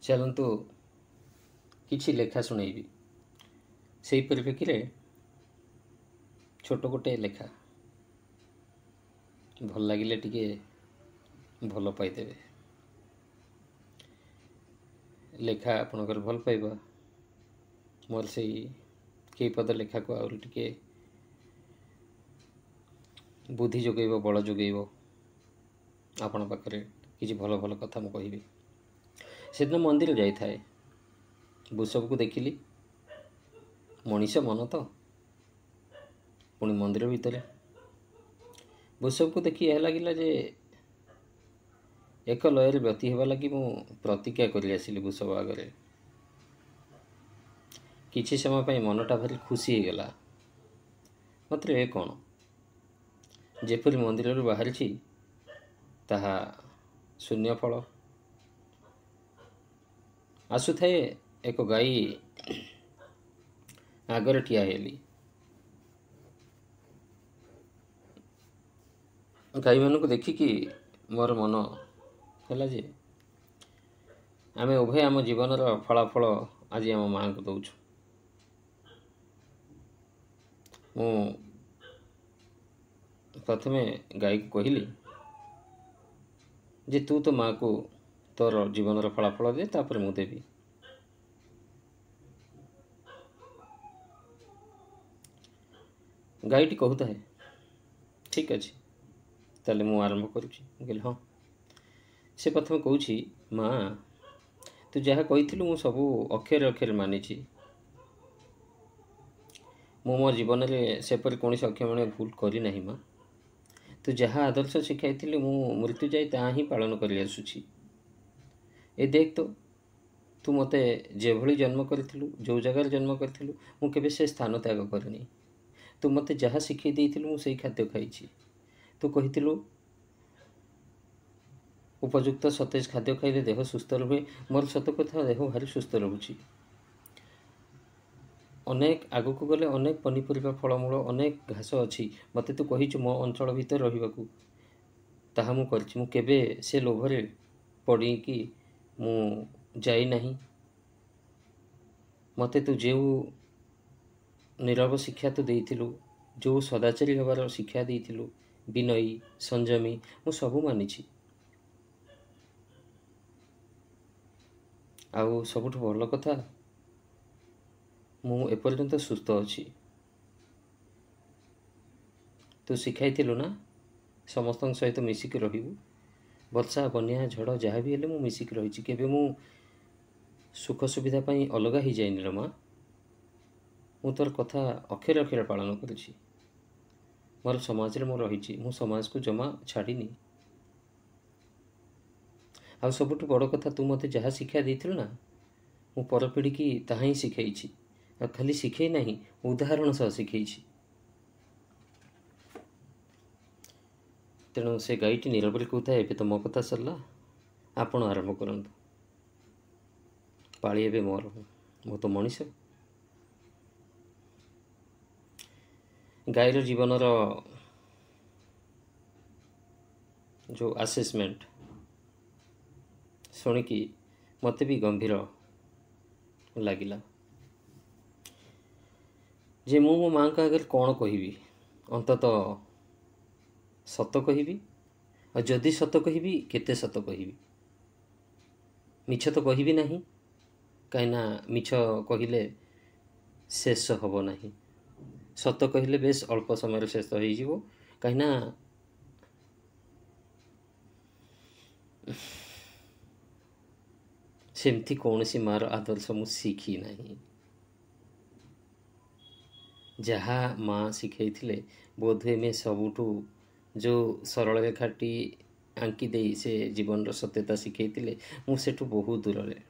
चलतु किछि लेखा शुणेबी से परिप्रेक्षी छोट गोटे लेखा भल लगिले टिके भल पाइदेवे लेखा आपणकर भल पाइबा मोर से कई पद लेखा को आउरी टिके बुद्धि जोगेब बल जोगेब आपण पाखरे किछि भल भल कथा मु कहिबी। सेदिन मंदिर जाई थाए बुसब को देखिली मनीष मन तो पुणी मंदिर भितर बुसब को देखी यह लगिला जे एक लयर व्यती हेबा लगी मु प्रतिज्ञा करि आसिली बुसब आगरे। किछि समय पई मनटा भारी खुशी हो गला मात्र ए कौन जेपरी मंदिर बाहरी ताहा शून्य फल आसु थाए एक गाई आगरे ठिया हेली गाई मानक देखिकी मोर मन है जे आमे उभय आम जीवन फलाफल आज आम माँ को दौचु। मु प्रथमे गाई को कहली जे तू तो माँ को तोर जीवन फलाफल दे तापर मु देवी। गाईटी कहता है ठीक अच्छे ताले मु आरंभ करुँची कहली हाँ। से प्रथम कहूँ माँ तू जहाँ कही मु सबू अक्षर अक्षर मानी मु मो जीवन में सेपरी कौन अक्षर भूल करना माँ तू जहाँ आदर्श शिखाई मु मृत्यु जाए ता ही पालन कर आसुची। ए देख तो तू मते जे भली जन्म करिथिलु जो जगार जन्म करिथिलु मु केबे से स्थान त्याग करनी। तू मते जहाँ शिखाई देइथिलु मु सेई खाद्य खाइछि। तू कहिथिलु उपयुक्त सतेज खाद्य खाइले देह सुस्थ रहे मोर सत कथा देह भारी सुस्थ रोची। अनेक आगु को गले अनेक पनीपरिया फलमूल अनेक घास अच्छी मते तू कहिछु मो अंचल भितर रहिबाकू ताहा मु करछि। मु केबे से लोभरे पड़ी कि मु जाई नहीं। मते तू जेउ नीरव शिक्षा तू देइथिलु जो सदाचारी हबार शिक्षा देइथिलु विनयी संयमी मु सबु मानिछि। आउ सबुठ बड़ कथा मु एपर्यंत सुस्थ अच्छी। तू शिखाई ना समस्त सहित मिसिक रहिबू वर्षा बन्या झड़ जहाँ भी हेले मु मिसिक रही केबे मु सुख सुविधा पाई अलगा ही जाइनि रे माँ। मु तोर कथा अक्षर अक्षर पालन करुछि मोर समाज रे मु रही मु समाज को जमा छाड़ीनी। आ सबुठ बड़ कथा तू मते जहाँ शिक्षा देइथिलु ना मु पर पीढ़ी की ताहा ही शिखाई आ खाली शिखई नहीं उदाहरण सह शिखई। तेणु से गाईटी नीरवरे कहता है तो मो कथा सरला आपण आरंभ करंतु पाଳି एबे मोर मो तो मनीष। गाईर जीवनर जो आसेसमेंट शुणिकी मते भी गंभीर लगिला जे मु मो माँ का आगे कौन कहबी अंततः सत कहबी और जदि सत कहबी केते सत कहबी मिछ तो कहबी नहीं कहीं मिछ कहले शेष हब नहीं सत कहले बेस अल्प समय शेष हो कहीं सेमती कौन सी मार आदर्श मु शिखी नहीं। जहाँ माँ शिखाई बोधे में सबुठू जो सरल रेखाटी आंकी दे से जीवन सत्यता शिखाई मुझे बहुत दूर रे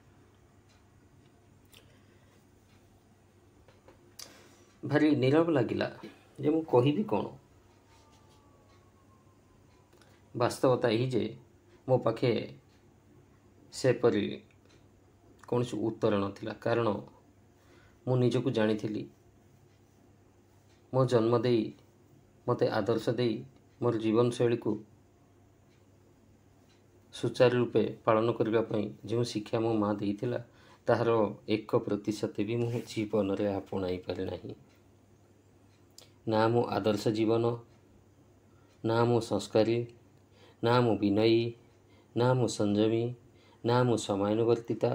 भारी नीरव लगिला जे मु कहिबी कौन। वास्तवता यही जे मो पाखे सेपरी कौन उत्तर नथिला कारण मु निजको जानी मो जन्म दे मते आदर्श दे मोर जीवन शैली को ସୁଚାରୁ ରୂପେ ପାଳନ କରିବା ପାଇଁ ଯେଉଁ ଶିକ୍ଷା ମୋ ମା ଦେଇଥିଲା ତାହାର 1% ବି ମୁଁ ଜୀବନରେ ଆପଣାଇ ପାରେ ନାହିଁ। ନା ମୁଁ ଆଦର୍ଶ ଜୀବନ, ନା ମୁଁ ସଂସ୍କାରୀ, ନା ମୁଁ ବିନୟୀ, ନା ମୁଁ ସଂଯମୀ, ନା ମୁଁ ସମୟାନୁବର୍ତ୍ତିତା,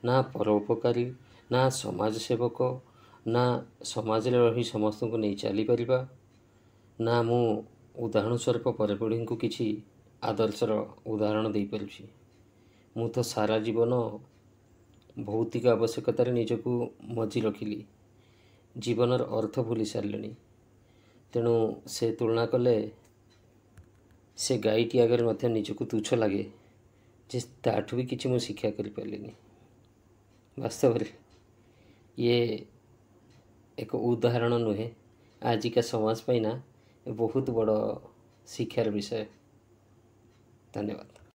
ନା ପରୋପକାରୀ, ନା ସମାଜ ସେବକ, ନା ସମାଜରେ ରହି ସମସ୍ତଙ୍କୁ ନେଇ ଚାଲିପାରିବା, ନା ମୁଁ ଉଦାହରଣ ସ୍ୱରୂପ ପରପିଢ଼ିଙ୍କୁ କିଛି ଆଦର୍ଶର ଉଦାହରଣ ଦେଇପାରୁଛି। ମୁଁ ତ ସାରା ଜୀବନ ଭୌତିକ ଆବଶ୍ୟକତାରେ ନିଜକୁ ମଜି ରଖିଲି, ଜୀବନର ଅର୍ଥ ଭୁଲି ସାରିଲିଣି। ତେଣୁ ସେ ତୁଳନା କଲେ ସେ ଗାଈଟି ଆଗରେ ମଧ୍ୟ ନିଜକୁ ତୁଚ୍ଛ ଲାଗେ ଯେ ତାଠୁ ବି କିଛି ମୁଁ ଶିକ୍ଷା କରିପାରିଲିନି। ବାସ୍ତବରେ ଇଏ ଏକ ଉଦାହରଣ ନୁହେଁ, ଆଜିକା ସମାଜ ପାଇଁ ନା ବହୁତ ବଡ଼ ଶିକ୍ଷାର ବିଷୟ। ଧନ୍ୟବାଦ।